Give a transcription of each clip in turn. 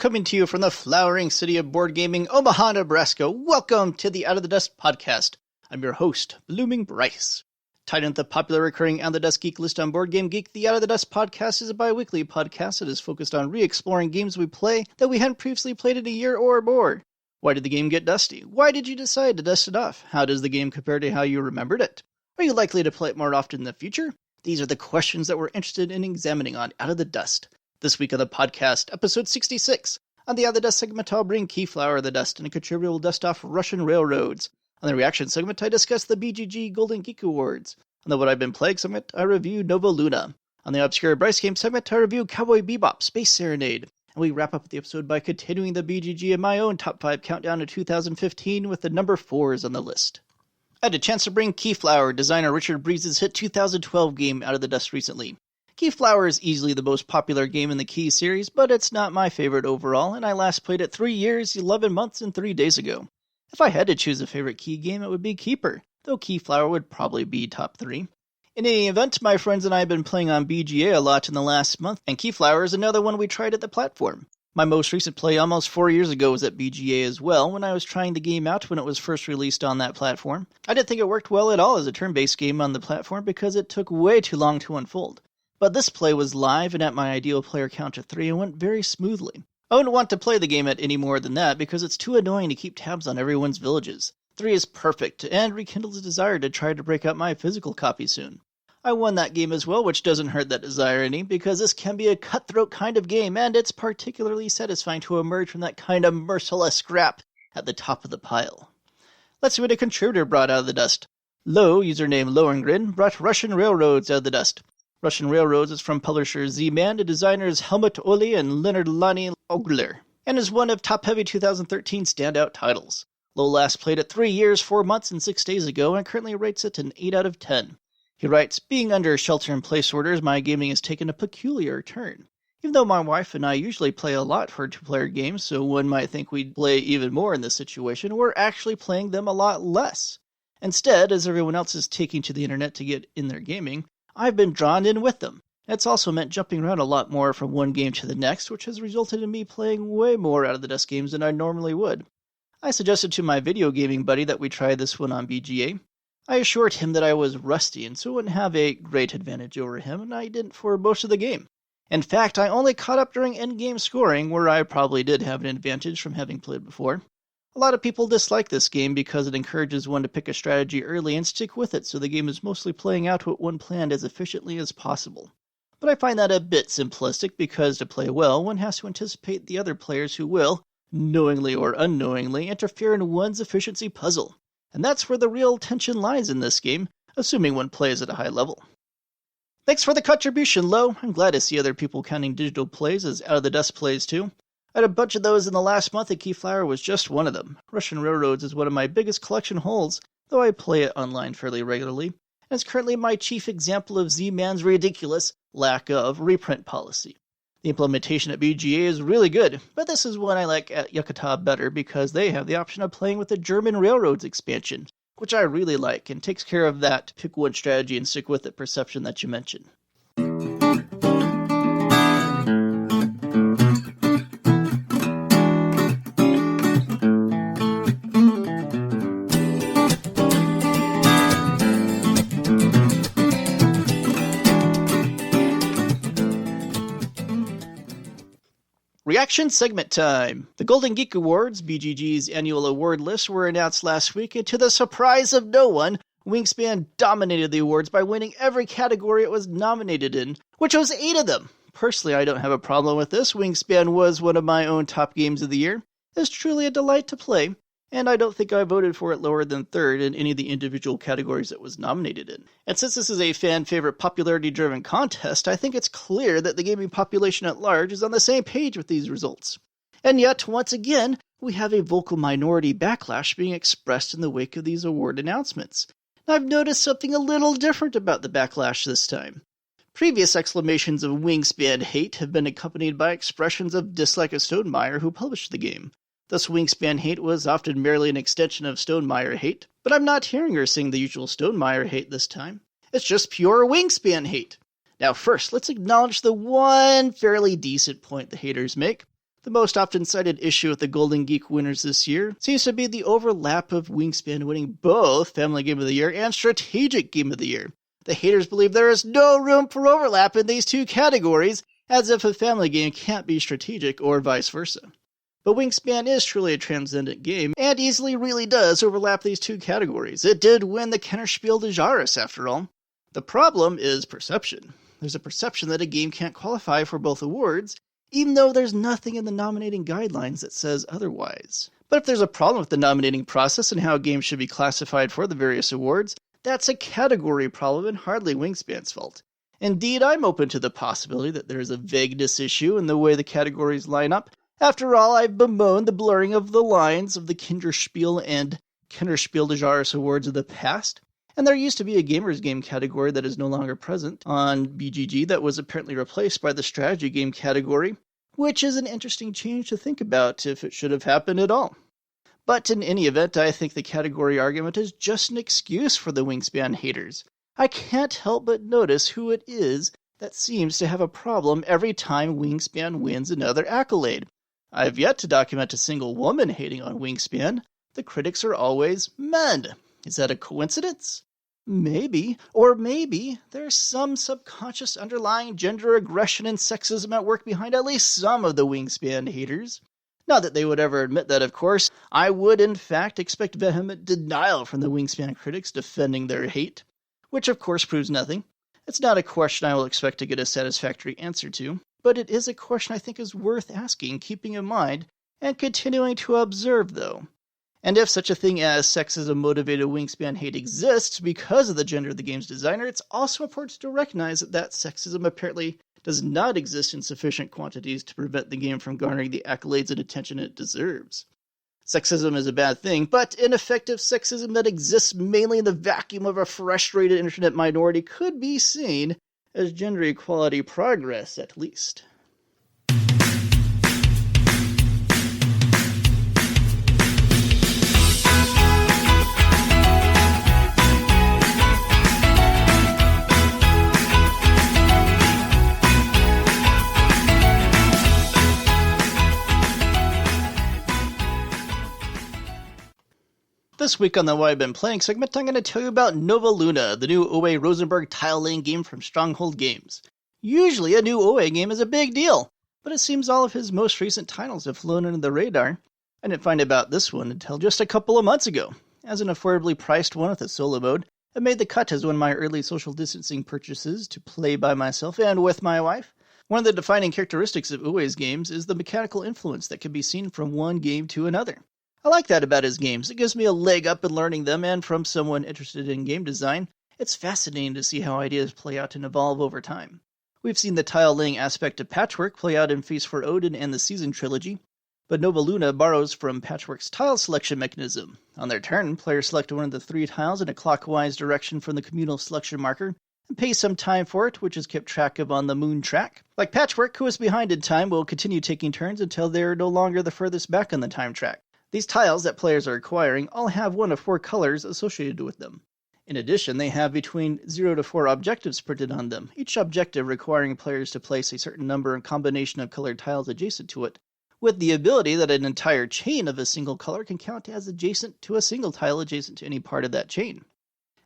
coming to you from the flowering city of board gaming, Omaha, Nebraska. Welcome to the Out of the Dust podcast. I'm your host, Blooming Bryce. Tied into the popular recurring Out of the Dust Geek list on Board Game Geek, the Out of the Dust podcast is a bi-weekly podcast that is focused on re-exploring games we play that we hadn't previously played in a year or more. Why did the game get dusty? Why did you decide to dust it off? How does the game compare to how you remembered it? Are you likely to play it more often in the future? These are the questions that we're interested in examining on Out of the Dust. This week on the podcast, episode 66. On the Out of the Dust segment, I'll bring Keyflower the Dust, and a contributor will dust off Russian railroads. On the reaction segment, I discuss the BGG Golden Geek Awards. On the What I've Been Playing segment, I review Nova Luna. On the Obscure Bryce Game segment, I review Cowboy Bebop, Space Serenade. And we wrap up the episode by continuing the BGG and my own top 5 countdown to 2015 with the number 4s on the list. I had a chance to bring Keyflower, designer Richard Breeze's hit 2012 game, Out of the Dust recently. Keyflower is easily the most popular game in the Key series, but it's not my favorite overall, and I last played it 3 years, 11 months, and 3 days ago. If I had to choose a favorite Key game, it would be Keeper, though Keyflower would probably be top 3. In any event, my friends and I have been playing on BGA a lot in the last month, and Keyflower is another one we tried at the platform. My most recent play almost 4 years ago was at BGA as well, when I was trying the game out when it was first released on that platform. I didn't think it worked well at all as a turn-based game on the platform because it took way too long to unfold. But this play was live and at my ideal player count of 3 and went very smoothly. I wouldn't want to play the game at any more than that because it's too annoying to keep tabs on everyone's villages. 3 is perfect and rekindles a desire to try to break out my physical copy soon. I won that game as well, which doesn't hurt that desire any because this can be a cutthroat kind of game and it's particularly satisfying to emerge from that kind of merciless scrap at the top of the pile. Let's see what a contributor brought out of the dust. Lo, username Lohengrin, brought Russian railroads out of the dust. Russian Railroads is from publisher Z-Man to designers Helmut Oli and Leonard Lani Ogler, and is one of Top Heavy 2013 standout titles. Low last played it 3 years, 4 months, and 6 days ago, and currently rates it an 8 out of 10. He writes, being under shelter-in-place orders, my gaming has taken a peculiar turn. Even though my wife and I usually play a lot for 2-player games, so one might think we'd play even more in this situation, we're actually playing them a lot less. Instead, as everyone else is taking to the internet to get in their gaming, I've been drawn in with them. It's also meant jumping around a lot more from one game to the next, which has resulted in me playing way more Out of the Dust games than I normally would. I suggested to my video gaming buddy that we try this one on BGA. I assured him that I was rusty and so wouldn't have a great advantage over him, and I didn't for most of the game. In fact, I only caught up during endgame scoring, where I probably did have an advantage from having played before. A lot of people dislike this game because it encourages one to pick a strategy early and stick with it, so the game is mostly playing out what one planned as efficiently as possible. But I find that a bit simplistic because to play well, one has to anticipate the other players who will, knowingly or unknowingly, interfere in one's efficiency puzzle. And that's where the real tension lies in this game, assuming one plays at a high level. Thanks for the contribution, Lo. I'm glad to see other people counting digital plays as Out of the Dust plays too. I had a bunch of those in the last month, and Keyflower was just one of them. Russian Railroads is one of my biggest collection holds, though I play it online fairly regularly, and it's currently my chief example of Z-Man's ridiculous lack of reprint policy. The implementation at BGA is really good, but this is one I like at Yucata better because they have the option of playing with the German Railroads expansion, which I really like, and takes care of that pick one strategy and stick with it perception that you mentioned. Reaction segment time. The Golden Geek Awards, BGG's annual award list, were announced last week, and to the surprise of no one, Wingspan dominated the awards by winning every category it was nominated in, which was 8 of them. Personally, I don't have a problem with this. Wingspan was one of my own top games of the year. It's truly a delight to play, and I don't think I voted for it lower than 3rd in any of the individual categories it was nominated in. And since this is a fan-favorite popularity-driven contest, I think it's clear that the gaming population at large is on the same page with these results. And yet, once again, we have a vocal minority backlash being expressed in the wake of these award announcements. And I've noticed something a little different about the backlash this time. Previous exclamations of Wingspan hate have been accompanied by expressions of dislike of Stonemaier, who published the game. Thus, Wingspan hate was often merely an extension of Stonemaier hate, but I'm not hearing her sing the usual Stonemaier hate this time. It's just pure Wingspan hate. Now first, let's acknowledge the one fairly decent point the haters make. The most often cited issue with the Golden Geek winners this year seems to be the overlap of Wingspan winning both Family Game of the Year and Strategic Game of the Year. The haters believe there is no room for overlap in these two categories, as if a family game can't be strategic or vice versa. But Wingspan is truly a transcendent game, and easily really does overlap these two categories. It did win the Kennerspiel des Jahres, after all. The problem is perception. There's a perception that a game can't qualify for both awards, even though there's nothing in the nominating guidelines that says otherwise. But if there's a problem with the nominating process and how games should be classified for the various awards, that's a category problem and hardly Wingspan's fault. Indeed, I'm open to the possibility that there is a vagueness issue in the way the categories line up. After all, I've bemoaned the blurring of the lines of the Kinderspiel and Kennerspiel des Jahres awards of the past, and there used to be a Gamers Game category that is no longer present on BGG that was apparently replaced by the Strategy Game category, which is an interesting change to think about if it should have happened at all. But in any event, I think the category argument is just an excuse for the Wingspan haters. I can't help but notice who it is that seems to have a problem every time Wingspan wins another accolade. I've yet to document a single woman hating on Wingspan. The critics are always men. Is that a coincidence? Maybe. Or maybe there's some subconscious underlying gender aggression and sexism at work behind at least some of the Wingspan haters. Not that they would ever admit that, of course. I would, in fact, expect vehement denial from the Wingspan critics defending their hate, which of course proves nothing. It's not a question I will expect to get a satisfactory answer to, but it is a question I think is worth asking, keeping in mind, and continuing to observe, though. And if such a thing as sexism-motivated Wingspan hate exists because of the gender of the game's designer, it's also important to recognize that sexism apparently does not exist in sufficient quantities to prevent the game from garnering the accolades and attention it deserves. Sexism is a bad thing, but ineffective sexism that exists mainly in the vacuum of a frustrated internet minority could be seen as gender equality progress, at least. This week on the What I've Been Playing segment, I'm going to tell you about Nova Luna, the new Uwe Rosenberg tile-laying game from Stronghold Games. Usually a new Uwe game is a big deal, but it seems all of his most recent titles have flown under the radar. I didn't find out about this one until just a couple of months ago. As an affordably priced one with a solo mode, it made the cut as one of my early social distancing purchases to play by myself and with my wife. One of the defining characteristics of Uwe's games is the mechanical influence that can be seen from one game to another. I like that about his games. It gives me a leg up in learning them, and from someone interested in game design, it's fascinating to see how ideas play out and evolve over time. We've seen the tile-laying aspect of Patchwork play out in Feast for Odin and the Season trilogy, but Nova Luna borrows from Patchwork's tile selection mechanism. On their turn, players select one of the 3 tiles in a clockwise direction from the communal selection marker, and pay some time for it, which is kept track of on the moon track. Like Patchwork, who is behind in time, will continue taking turns until they are no longer the furthest back on the time track. These tiles that players are acquiring all have one of 4 colors associated with them. In addition, they have between 0 to 4 objectives printed on them, each objective requiring players to place a certain number and combination of colored tiles adjacent to it, with the ability that an entire chain of a single color can count as adjacent to a single tile adjacent to any part of that chain.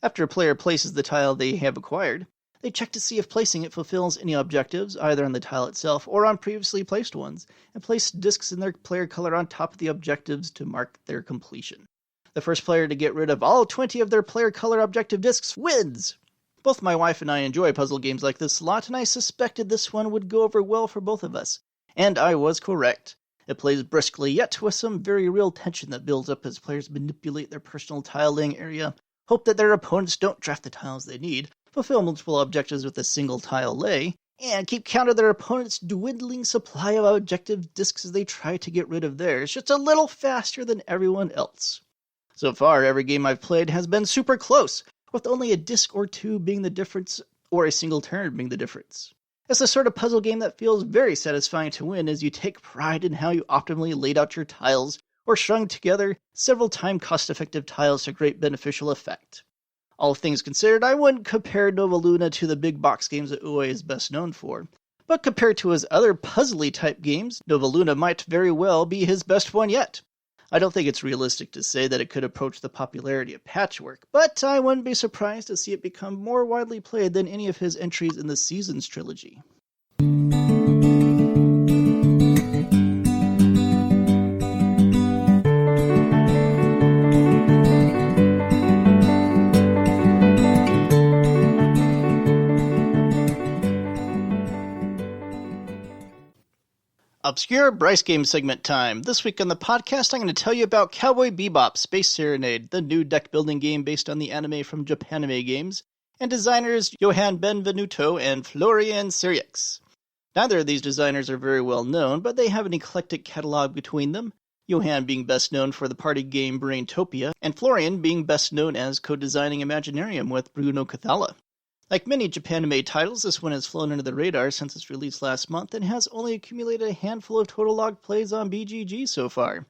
After a player places the tile they have acquired, they check to see if placing it fulfills any objectives, either on the tile itself or on previously placed ones, and place discs in their player color on top of the objectives to mark their completion. The first player to get rid of all 20 of their player color objective discs wins! Both my wife and I enjoy puzzle games like this a lot, and I suspected this one would go over well for both of us. And I was correct. It plays briskly, yet with some very real tension that builds up as players manipulate their personal tile-laying area, hope that their opponents don't draft the tiles they need, fulfill multiple objectives with a single tile lay, and keep count of their opponent's dwindling supply of objective discs as they try to get rid of theirs, just a little faster than everyone else. So far, every game I've played has been super close, with only a disc or 2 being the difference, or a single turn being the difference. It's the sort of puzzle game that feels very satisfying to win as you take pride in how you optimally laid out your tiles, or strung together several time cost-effective tiles to great beneficial effect. All things considered, I wouldn't compare Nova Luna to the big box games that Uwe is best known for, But compared to his other puzzly type games, Nova Luna might very well be his best one yet. I don't think it's realistic to say that it could approach the popularity of Patchwork, but I wouldn't be surprised to see it become more widely played than any of his entries in the Seasons trilogy. Obscure Bryce Game segment time. This week on the podcast, I'm going to tell you about Cowboy Bebop Space Serenade, the new deck-building game based on the anime from Japanime Games, and designers Johan Benvenuto and Florian Sirix. Neither of these designers are very well known, but they have an eclectic catalog between them, Johan being best known for the party game Braintopia, and Florian being best known as co-designing Imaginarium with Bruno Cathala. Like many Japanime titles, this one has flown under the radar since its release last month and has only accumulated a handful of total logged plays on BGG so far.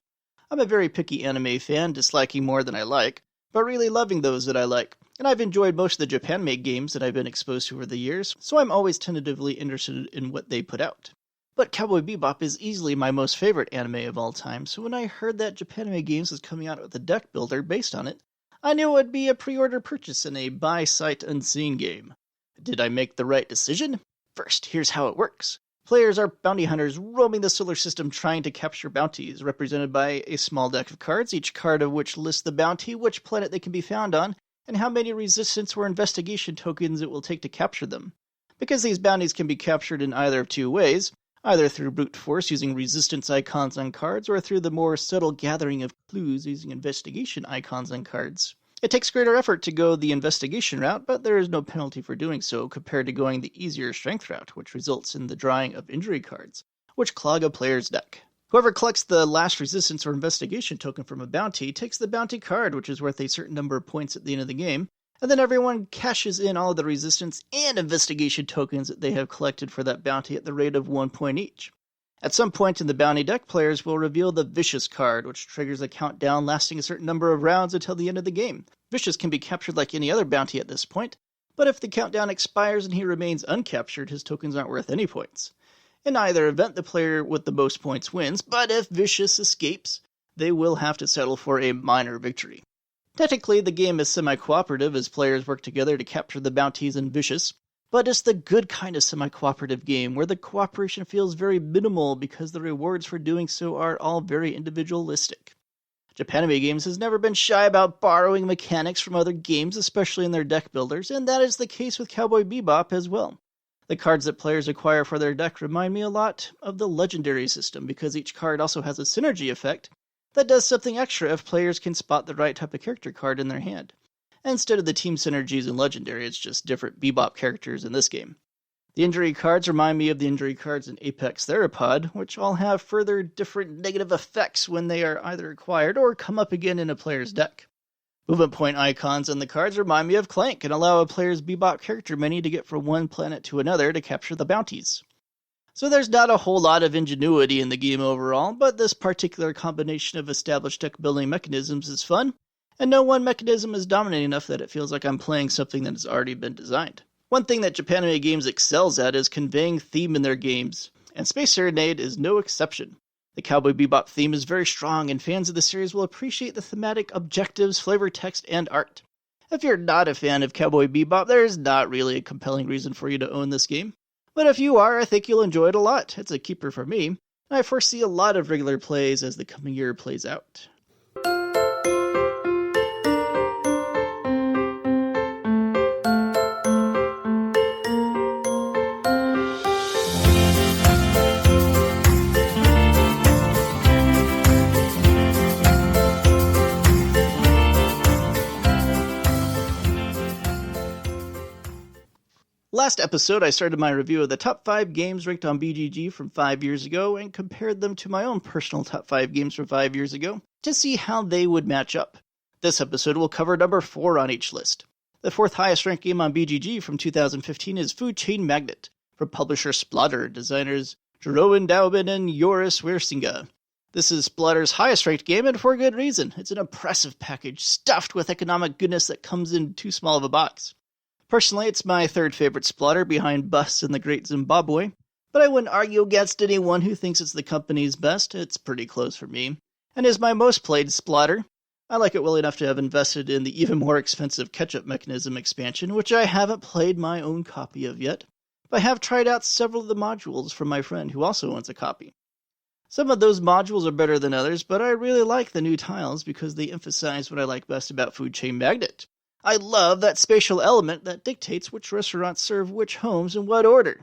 I'm a very picky anime fan, disliking more than I like, but really loving those that I like, and I've enjoyed most of the Japanime games that I've been exposed to over the years, so I'm always tentatively interested in what they put out. But Cowboy Bebop is easily my most favorite anime of all time, so when I heard that Japanime Games was coming out with a deck builder based on it, I knew it would be a pre-order purchase and a buy-sight unseen game. Did I make the right decision? First, here's how it works. Players are bounty hunters roaming the solar system trying to capture bounties, represented by a small deck of cards, each card of which lists the bounty, which planet they can be found on, and how many resistance or investigation tokens it will take to capture them. Because these bounties can be captured in either of two ways, either through brute force using resistance icons on cards, or through the more subtle gathering of clues using investigation icons on cards. It takes greater effort to go the investigation route, but there is no penalty for doing so compared to going the easier strength route, which results in the drawing of injury cards, which clog a player's deck. Whoever collects the last resistance or investigation token from a bounty takes the bounty card, which is worth a certain number of points at the end of the game, and then everyone cashes in all of the resistance and investigation tokens that they have collected for that bounty at the rate of 1 point each. At some point in the bounty deck, players will reveal the Vicious card, which triggers a countdown lasting a certain number of rounds until the end of the game. Vicious can be captured like any other bounty at this point, but if the countdown expires and he remains uncaptured, his tokens aren't worth any points. In either event, the player with the most points wins, but if Vicious escapes, they will have to settle for a minor victory. Technically, the game is semi-cooperative as players work together to capture the bounties in Vicious, but it's the good kind of semi-cooperative game where the cooperation feels very minimal because the rewards for doing so are all very individualistic. Japanime Games has never been shy about borrowing mechanics from other games, especially in their deck builders, and that is the case with Cowboy Bebop as well. The cards that players acquire for their deck remind me a lot of the Legendary system because each card also has a synergy effect that does something extra if players can spot the right type of character card in their hand. Instead of the team synergies in Legendary, it's just different Bebop characters in this game. The injury cards remind me of the injury cards in Apex Theropod, which all have further different negative effects when they are either acquired or come up again in a player's deck. Movement point icons on the cards remind me of Clank and allow a player's Bebop character menu to get from one planet to another to capture the bounties. So there's not a whole lot of ingenuity in the game overall, but this particular combination of established deck building mechanisms is fun, and no one mechanism is dominant enough that it feels like I'm playing something that has already been designed. One thing that Japanime Games excels at is conveying theme in their games, and Space Serenade is no exception. The Cowboy Bebop theme is very strong, and fans of the series will appreciate the thematic objectives, flavor text, and art. If you're not a fan of Cowboy Bebop, there's not really a compelling reason for you to own this game. But if you are, I think you'll enjoy it a lot. It's a keeper for me, and I foresee a lot of regular plays as the coming year plays out. Last episode, I started my review of the top 5 games ranked on BGG from 5 years ago and compared them to my own personal top 5 games from 5 years ago to see how they would match up. This episode will cover number 4 on each list. The 4th highest ranked game on BGG from 2015 is Food Chain Magnate, from publisher Splotter, designers Jeroen Douben and Joris Weersinga. This is Splotter's highest ranked game, and for good reason. It's an impressive package, stuffed with economic goodness that comes in too small of a box. Personally, it's my third favorite Splotter behind Bus and the Great Zimbabwe, but I wouldn't argue against anyone who thinks it's the company's best. It's pretty close for me, and is my most played Splotter. I like it well enough to have invested in the even more expensive catch-up mechanism expansion, which I haven't played my own copy of yet, but I have tried out several of the modules from my friend who also owns a copy. Some of those modules are better than others, but I really like the new tiles because they emphasize what I like best about Food Chain Magnet. I love that spatial element that dictates which restaurants serve which homes in what order.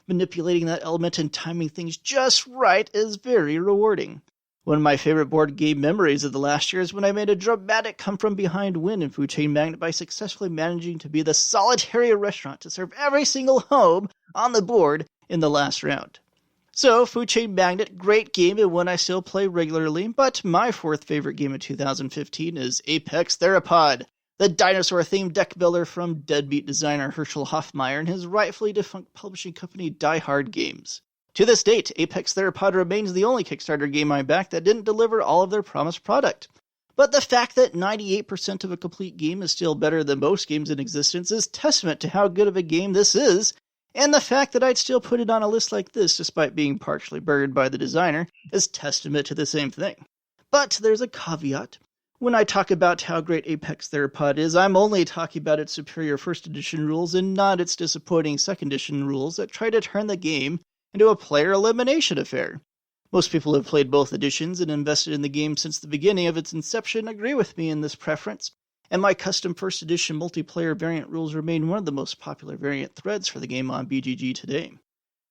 Manipulating that element and timing things just right is very rewarding. One of my favorite board game memories of the last year is when I made a dramatic come-from-behind win in Food Chain Magnet by successfully managing to be the solitary restaurant to serve every single home on the board in the last round. So, Food Chain Magnet, great game and one I still play regularly, but my fourth favorite game of 2015 is Apex Theropod, the dinosaur-themed deck builder from deadbeat designer Herschel Hoffmeyer and his rightfully defunct publishing company Die Hard Games. To this date, Apex Theropod remains the only Kickstarter game I backed that didn't deliver all of their promised product. But the fact that 98% of a complete game is still better than most games in existence is testament to how good of a game this is, and the fact that I'd still put it on a list like this despite being partially buried by the designer is testament to the same thing. But there's a caveat. When I talk about how great Apex Theropod is, I'm only talking about its superior first edition rules and not its disappointing second edition rules that try to turn the game into a player elimination affair. Most people who have played both editions and invested in the game since the beginning of its inception agree with me in this preference, and my custom first edition multiplayer variant rules remain one of the most popular variant threads for the game on BGG today.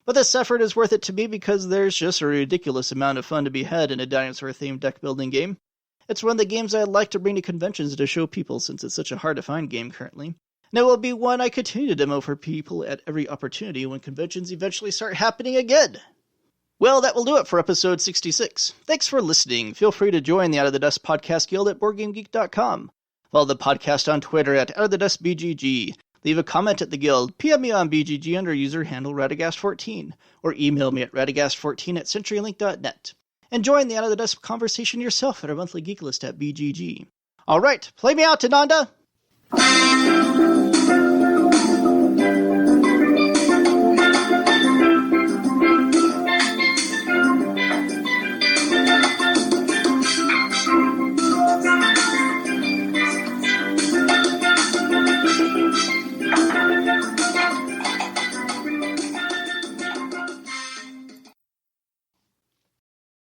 But this effort is worth it to me because there's just a ridiculous amount of fun to be had in a dinosaur-themed deck-building game. It's one of the games I'd like to bring to conventions to show people since it's such a hard-to-find game currently. And it will be one I continue to demo for people at every opportunity when conventions eventually start happening again. Well, that will do it for episode 66. Thanks for listening. Feel free to join the Out of the Dust Podcast Guild at BoardGameGeek.com. Follow the podcast on Twitter at OutOfTheDustBGG. Leave a comment at the Guild. PM me on BGG under user handle Radagast14. Or email me at radagast14@CenturyLink.net. And join the Out of the Dust conversation yourself at our monthly geek list at BGG. Alright, play me out, Ananda!